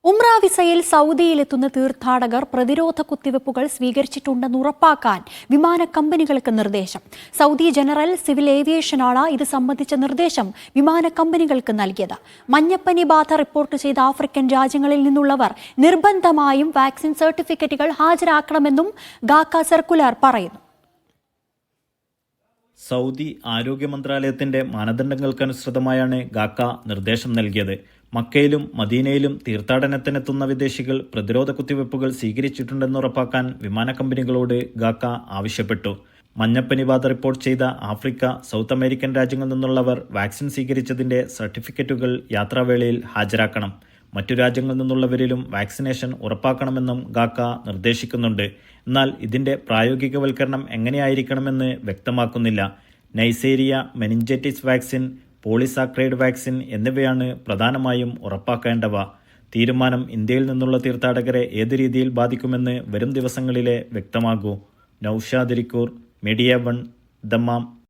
ഉംറ വിസയിൽ സൗദിയിലെത്തുന്ന തീർത്ഥാടകർ പ്രതിരോധ കുത്തിവയ്പ്പുകൾ സ്വീകരിച്ചിട്ടുണ്ടെന്ന് ഉറപ്പാക്കാൻ വിമാന കമ്പനികൾക്ക് നിർദ്ദേശം. സൗദി ജനറൽ സിവിൽ ഏവിയേഷനാണ് ഇത് സംബന്ധിച്ച നിർദ്ദേശം വിമാന കമ്പനികൾക്ക് നൽകിയത്. മഞ്ഞപ്പനി ബാധ റിപ്പോർട്ട് ചെയ്ത ആഫ്രിക്കൻ രാജ്യങ്ങളിൽ നിന്നുള്ളവർ നിർബന്ധമായും വാക്സിൻ സർട്ടിഫിക്കറ്റുകൾ ഹാജരാക്കണമെന്നും ഗാക്ക സർക്കുലർ പറയുന്നു. സൗദി ആരോഗ്യ മന്ത്രാലയത്തിന്റെ മാനദണ്ഡങ്ങൾക്കനുസൃതമായാണ് ഗാക്ക നിർദ്ദേശം നൽകിയത്. മക്കയിലും മദീനയിലും തീർത്ഥാടനത്തിനെത്തുന്ന വിദേശികൾ പ്രതിരോധ കുത്തിവയ്പ്പുകൾ സ്വീകരിച്ചിട്ടുണ്ടെന്ന് ഉറപ്പാക്കാൻ വിമാന കമ്പനികളോട് ഗാക്ക ആവശ്യപ്പെട്ടു. മഞ്ഞപ്പനി ബാധ റിപ്പോർട്ട് ചെയ്ത ആഫ്രിക്ക, സൗത്ത് അമേരിക്കൻ രാജ്യങ്ങളിൽ നിന്നുള്ളവർ വാക്സിൻ സ്വീകരിച്ചതിന്റെ സർട്ടിഫിക്കറ്റുകൾ യാത്രാവേളയിൽ ഹാജരാക്കണം. മറ്റു രാജ്യങ്ങളിൽ നിന്നുള്ളവരിലും വാക്സിനേഷൻ ഉറപ്പാക്കണമെന്നും ഗാക്ക നിർദ്ദേശിക്കുന്നുണ്ട്. എന്നാൽ ഇതിന്റെ പ്രായോഗികവൽക്കരണം എങ്ങനെയായിരിക്കണമെന്ന് വ്യക്തമാക്കുന്നില്ല. Neisseria meningitis vaccine, polysaccharide vaccine എന്നിവയാണ് പ്രധാനമായും ഉറപ്പാക്കേണ്ടവ. തീരുമാനം ഇന്ത്യയിൽ നിന്നുള്ള തീർത്ഥാടകരെ ഏത് രീതിയിൽ ബാധിക്കുമെന്ന് വരും ദിവസങ്ങളിലെ വ്യക്തമാകൂ. Noushad Irikkur, media 1, Dammam.